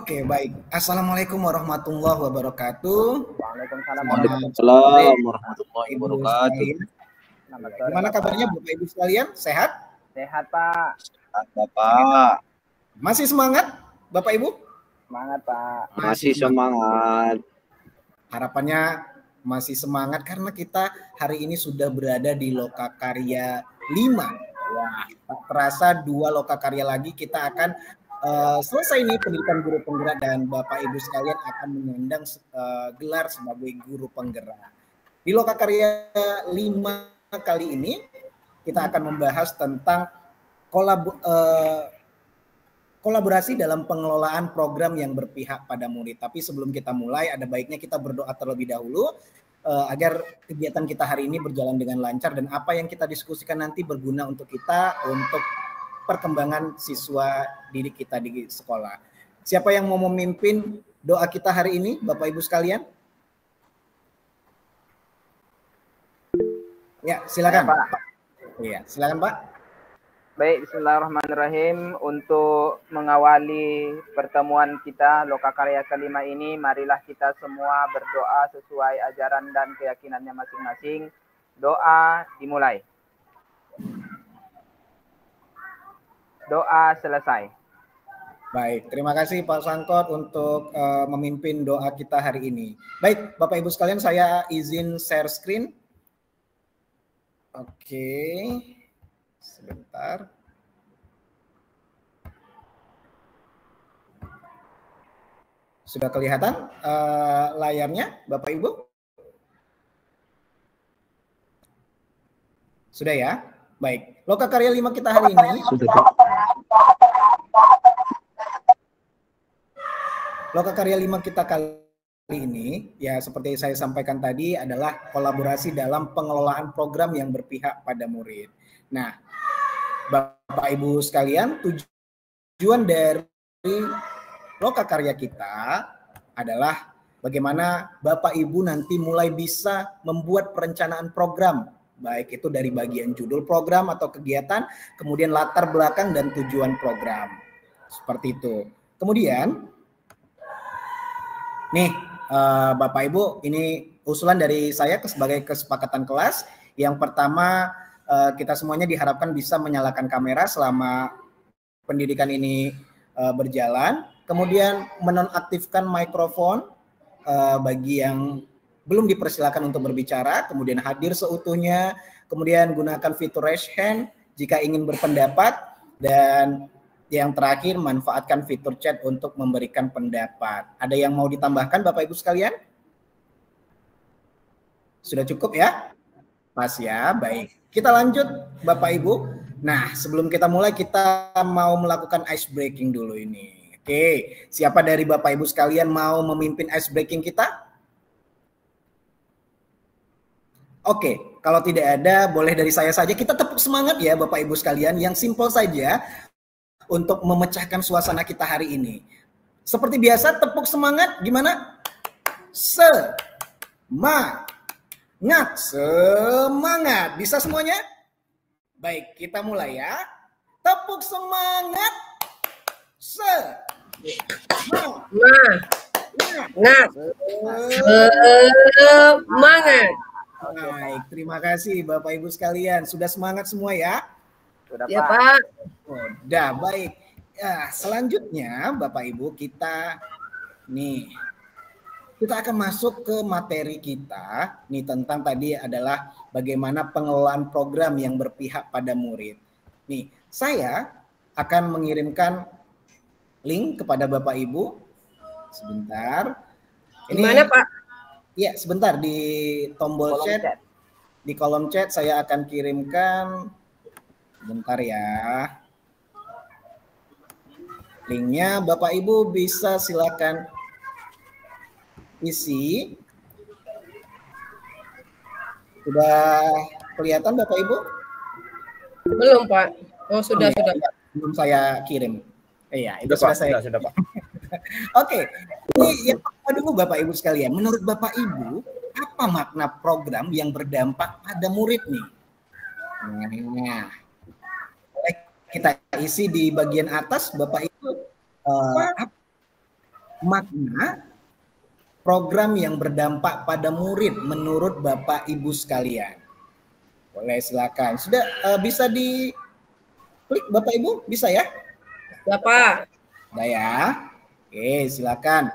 Oke, baik. Assalamualaikum warahmatullahi wabarakatuh. Waalaikumsalam warahmatullahi wabarakatuh. Gimana kabarnya Bapak Ibu sekalian? Sehat? Sehat, Pak. Sehat, Bapak. Masih semangat, Bapak Ibu? Semangat, Pak. Masih semangat. Harapannya masih semangat karena kita hari ini sudah berada di Lokakarya 5. Wah, tak terasa 2 Lokakarya lagi kita akan selesai ini pendidikan guru penggerak dan Bapak Ibu sekalian akan menyandang gelar sebagai guru penggerak. Di Lokakarya 5 kali ini kita akan membahas tentang kolaborasi dalam pengelolaan program yang berpihak pada murid. Tapi sebelum kita mulai, ada baiknya kita berdoa terlebih dahulu agar kegiatan kita hari ini berjalan dengan lancar dan apa yang kita diskusikan nanti berguna untuk kita, untuk perkembangan siswa didik kita di sekolah. Siapa yang mau memimpin doa kita hari ini, Bapak Ibu sekalian? Ya, silakan, Pak. Iya, silakan, Pak. Baik, bismillahirrahmanirrahim. Untuk mengawali pertemuan kita Lokakarya kelima ini, marilah kita semua berdoa sesuai ajaran dan keyakinannya masing-masing. Doa dimulai. Doa selesai. Baik, terima kasih Pak Sangkot untuk memimpin doa kita hari ini. Baik, Bapak Ibu sekalian, saya izin share screen. Oke, sebentar. Sudah kelihatan layarnya, Bapak Ibu? Sudah ya? Baik, Lokakarya 5 kita hari ini. Lokakarya 5 kita kali ini, ya seperti saya sampaikan tadi, adalah kolaborasi dalam pengelolaan program yang berpihak pada murid. Nah, Bapak Ibu sekalian, tujuan dari Lokakarya kita adalah bagaimana Bapak Ibu nanti mulai bisa membuat perencanaan program, baik itu dari bagian judul program atau kegiatan, kemudian latar belakang dan tujuan program. Seperti itu. Kemudian, nih Bapak Ibu, ini usulan dari saya sebagai kesepakatan kelas. Yang pertama, kita semuanya diharapkan bisa menyalakan kamera selama pendidikan ini berjalan. Kemudian menonaktifkan mikrofon bagi yang belum dipersilakan untuk berbicara, kemudian hadir seutuhnya, kemudian gunakan fitur raise hand jika ingin berpendapat, dan yang terakhir manfaatkan fitur chat untuk memberikan pendapat. Ada yang mau ditambahkan Bapak Ibu sekalian? Sudah cukup ya? Pas ya, baik. Kita lanjut Bapak Ibu. Nah, sebelum kita mulai kita mau melakukan ice breaking dulu ini. Oke, siapa dari Bapak Ibu sekalian mau memimpin ice breaking kita? Oke, kalau tidak ada boleh dari saya saja. Kita tepuk semangat ya Bapak Ibu sekalian, yang simpel saja untuk memecahkan suasana kita hari ini. Seperti biasa, tepuk semangat gimana? Semangat. Bisa semuanya? Baik, kita mulai ya. Tepuk semangat. Semangat. Baik, terima kasih Bapak Ibu sekalian. Sudah semangat semua ya? Sudah, ya, Pak. Pak. Udah, baik. Ya, selanjutnya Bapak Ibu kita akan masuk ke materi kita. Nih tentang tadi adalah bagaimana pengelolaan program yang berpihak pada murid. Nih, saya akan mengirimkan link kepada Bapak Ibu. Sebentar. Ini mana, Pak? Iya, sebentar di tombol chat. Di kolom chat saya akan kirimkan. Bentar ya. Linknya Bapak Ibu bisa silakan isi. Sudah kelihatan Bapak Ibu? Belum, Pak. Oh, sudah. Belum saya kirim. Iya, itu sudah, sudah saya. Sudah, Pak. Oke. Ini yang pertama dulu Bapak Ibu sekalian. Menurut Bapak Ibu, apa makna program yang berdampak pada murid nih? Nah, kita isi di bagian atas Bapak Ibu makna program yang berdampak pada murid menurut Bapak Ibu sekalian. Boleh silakan. Sudah bisa di klik Bapak Ibu? Bisa ya? Ya, Pak. Udah ya. Oke, silakan.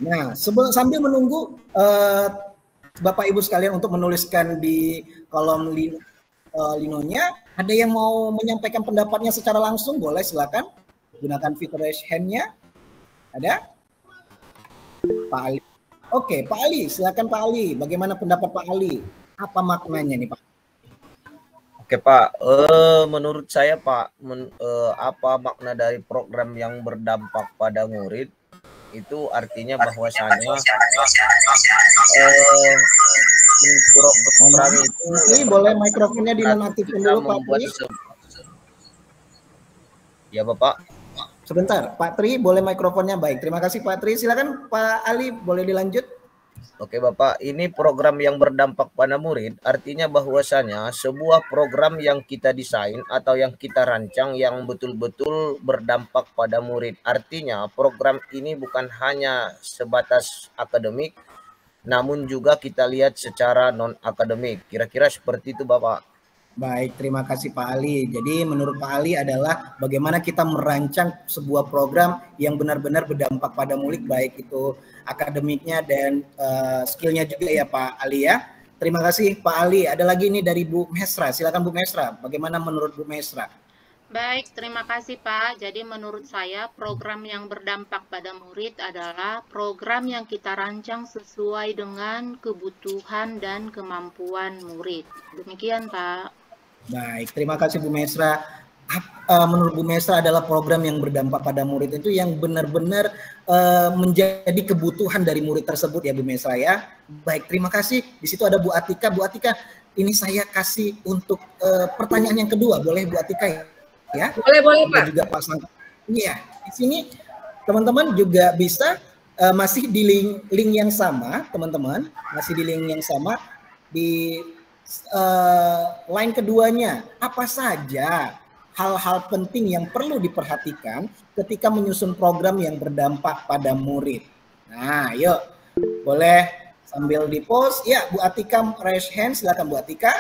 Nah, sambil menunggu Bapak Ibu sekalian untuk menuliskan di kolom linonya, ada yang mau menyampaikan pendapatnya secara langsung? Boleh, silakan. Gunakan fitur raise hand-nya. Ada? Pak Ali. Oke, Pak Ali, silakan Pak Ali. Bagaimana pendapat Pak Ali? Apa maknanya nih, Pak? Oke Pak, menurut saya Pak, apa makna dari program yang berdampak pada murid? Itu artinya bahwasanya program itu ini boleh mikrofonnya dinonaktifkan dulu Pak Tri. Ya Bapak. Sebentar, Pak Tri boleh mikrofonnya. Baik, terima kasih Pak Tri. Silakan Pak Ali, boleh dilanjut. Oke Bapak, ini program yang berdampak pada murid artinya bahwasanya sebuah program yang kita desain atau yang kita rancang yang betul-betul berdampak pada murid. Artinya program ini bukan hanya sebatas akademik, namun juga kita lihat secara non-akademik. Kira-kira seperti itu Bapak. Baik, terima kasih Pak Ali. Jadi menurut Pak Ali adalah bagaimana kita merancang sebuah program yang benar-benar berdampak pada murid, baik itu akademiknya dan skillnya juga ya Pak Ali ya. Terima kasih Pak Ali. Ada lagi ini dari Bu Mesra. Silakan Bu Mesra. Bagaimana menurut Bu Mesra? Baik, terima kasih Pak. Jadi menurut saya program yang berdampak pada murid adalah program yang kita rancang sesuai dengan kebutuhan dan kemampuan murid. Demikian Pak. Baik, terima kasih Bu Mesra. Menurut Bu Mesra adalah program yang berdampak pada murid itu yang benar-benar menjadi kebutuhan dari murid tersebut ya Bu Mesra ya. Baik, terima kasih. Di situ ada Bu Atika. Bu Atika, ini saya kasih untuk pertanyaan yang kedua. Boleh Bu Atika ya? Boleh Pak. Juga Pak Sangka. Iya, di sini teman-teman juga bisa masih di link yang sama, teman-teman. Masih di link yang sama di line keduanya, apa saja hal-hal penting yang perlu diperhatikan ketika menyusun program yang berdampak pada murid. Nah, yuk, boleh sambil di-post. Ya, Bu Atika raise hand, silakan Bu Atika.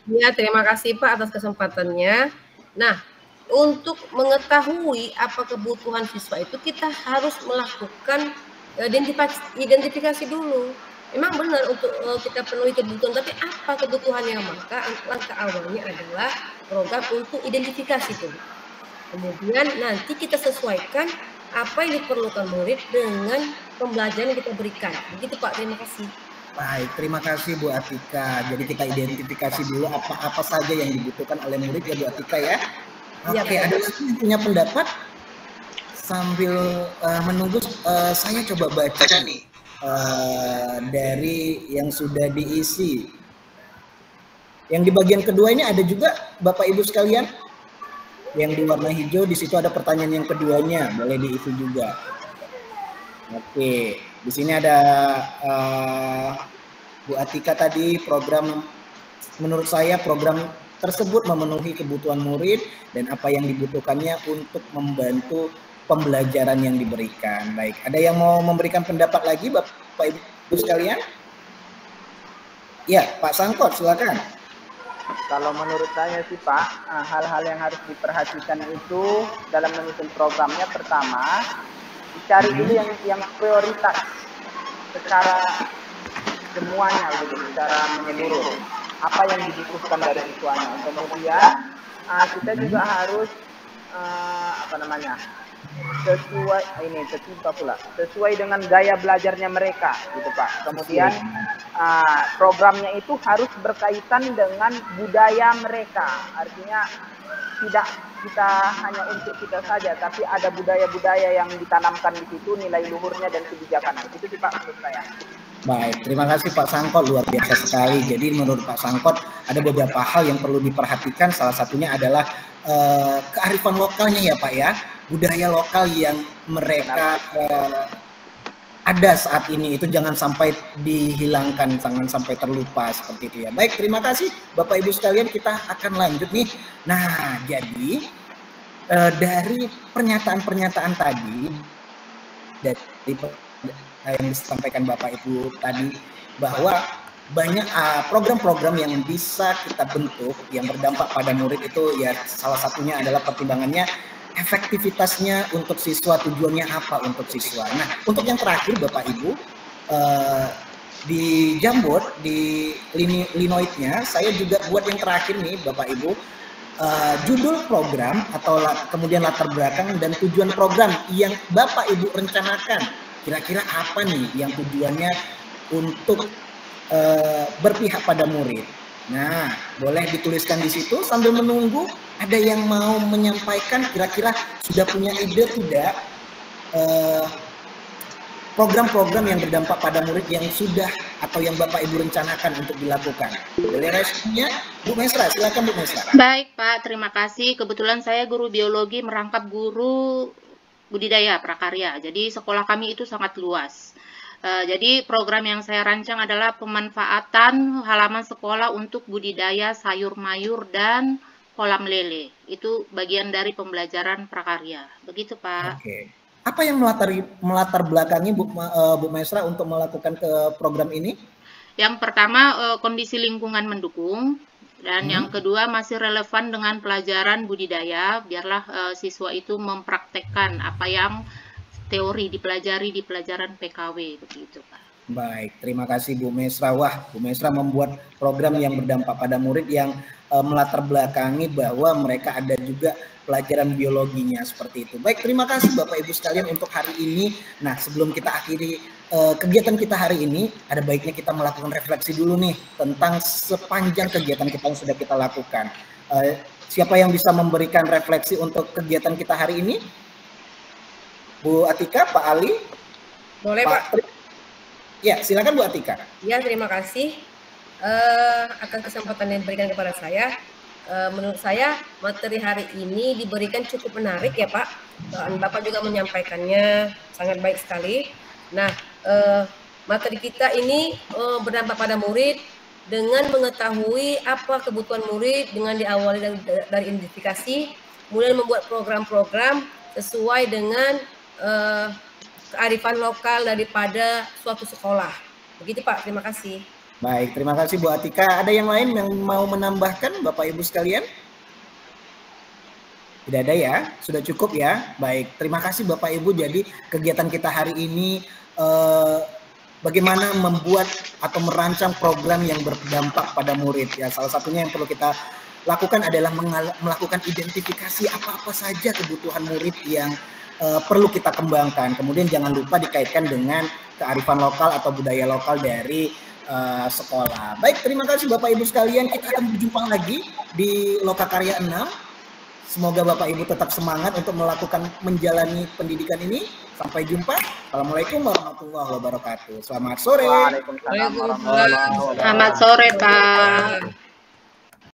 Ya, terima kasih Pak atas kesempatannya. Nah, untuk mengetahui apa kebutuhan siswa itu kita harus melakukan identifikasi dulu. Memang benar untuk kita penuhi kebutuhan, tapi apa kebutuhannya? Maka langkah awalnya adalah program untuk identifikasi dulu. Kemudian nanti kita sesuaikan apa yang diperlukan murid dengan pembelajaran yang kita berikan. Begitu Pak, terima kasih. Baik, terima kasih Bu Atika. Jadi kita identifikasi dulu apa-apa saja yang dibutuhkan oleh murid ya Bu Atika ya. Oke, ada lagi yang punya pendapat? Sambil menunggu, saya coba baca nih. Dari yang sudah diisi. Yang di bagian kedua ini ada juga Bapak Ibu sekalian. Yang di warna hijau di situ ada pertanyaan yang keduanya, boleh diisi juga. Oke, di sini ada Bu Atika tadi, program menurut saya program tersebut memenuhi kebutuhan murid dan apa yang dibutuhkannya untuk membantu pembelajaran yang diberikan. Baik, ada yang mau memberikan pendapat lagi Bapak Ibu sekalian? Ya, Pak Sangkot, silakan. Kalau menurut saya sih Pak, hal-hal yang harus diperhatikan itu dalam menyusun programnya, pertama, dicari dulu yang prioritas secara semuanya, gitu, secara menyeluruh. Apa yang dibutuhkan dari siswanya. Kemudian kita juga harus sesuai dengan gaya belajarnya mereka, gitu Pak. Kemudian programnya itu harus berkaitan dengan budaya mereka. Artinya tidak kita hanya untuk kita saja, tapi ada budaya-budaya yang ditanamkan di situ, nilai luhurnya dan kebijakannya. Itu sih Pak menurut saya. Baik, terima kasih Pak Sangkot, luar biasa sekali. Jadi menurut Pak Sangkot ada beberapa hal yang perlu diperhatikan. Salah satunya adalah kearifan lokalnya ya Pak ya, budaya lokal yang mereka ada saat ini itu jangan sampai dihilangkan, jangan sampai terlupa seperti itu ya. Baik, terima kasih Bapak Ibu sekalian, kita akan lanjut nih. Nah, jadi dari pernyataan-pernyataan tadi dari yang disampaikan Bapak Ibu tadi bahwa banyak program-program yang bisa kita bentuk yang berdampak pada murid itu ya, salah satunya adalah pertimbangannya efektivitasnya untuk siswa, tujuannya apa untuk siswa. Nah, untuk yang terakhir Bapak Ibu, di Jamboard, di linoidnya, saya juga buat yang terakhir nih Bapak Ibu, judul program atau kemudian latar belakang dan tujuan program yang Bapak Ibu rencanakan. Kira-kira apa nih yang tujuannya untuk berpihak pada murid. Nah, boleh dituliskan di situ sambil menunggu ada yang mau menyampaikan, kira-kira sudah punya ide tidak program-program yang berdampak pada murid yang sudah atau yang Bapak Ibu rencanakan untuk dilakukan. Boleh responnya Bu Mesra, silakan Bu Mesra. Baik Pak, terima kasih. Kebetulan saya guru biologi merangkap guru budidaya prakarya. Jadi sekolah kami itu sangat luas. Jadi program yang saya rancang adalah pemanfaatan halaman sekolah untuk budidaya sayur mayur dan kolam lele. Itu bagian dari pembelajaran prakarya. Begitu Pak. Oke. Apa yang melatar belakangi Bu Mesra untuk melakukan ke program ini? Yang pertama kondisi lingkungan mendukung. Dan yang kedua masih relevan dengan pelajaran budidaya. Biarlah siswa itu mempraktekkan apa yang teori dipelajari di pelajaran PKW, begitu Pak. Baik, terima kasih Bu Mesra. Wah, Bu Mesra membuat program yang berdampak pada murid yang melatar belakangi bahwa mereka ada juga pelajaran biologinya seperti itu. Baik, terima kasih Bapak Ibu sekalian untuk hari ini. Nah, sebelum kita akhiri kegiatan kita hari ini, ada baiknya kita melakukan refleksi dulu nih tentang sepanjang kegiatan kita yang sudah kita lakukan. Siapa yang bisa memberikan refleksi untuk kegiatan kita hari ini? Bu Atika, Pak Ali? Boleh Pak. Ya, silakan Bu Atika. Ya, terima kasih akan kesempatan yang diberikan kepada saya. Menurut saya materi hari ini diberikan cukup menarik ya Pak. Dan Bapak juga menyampaikannya sangat baik sekali. Nah, materi kita ini berdampak pada murid dengan mengetahui apa kebutuhan murid dengan diawali dari identifikasi, kemudian membuat program-program sesuai dengan kearifan lokal daripada suatu sekolah. Begitu Pak, terima kasih. Baik, terima kasih Bu Atika. Ada yang lain yang mau menambahkan Bapak Ibu sekalian? Tidak ada ya? Sudah cukup ya? Baik, terima kasih Bapak Ibu. Jadi kegiatan kita hari ini bagaimana membuat atau merancang program yang berdampak pada murid. Ya, salah satunya yang perlu kita lakukan adalah melakukan identifikasi apa-apa saja kebutuhan murid yang perlu kita kembangkan. Kemudian jangan lupa dikaitkan dengan kearifan lokal atau budaya lokal dari sekolah. Baik, terima kasih Bapak Ibu sekalian. Kita akan berjumpa lagi di Lokakarya 6. Semoga Bapak Ibu tetap semangat untuk melakukan menjalani pendidikan ini. Sampai jumpa. Assalamualaikum warahmatullahi wabarakatuh. Selamat sore. Waalaikumsalam warahmatullahi wabarakatuh. Selamat sore Pak.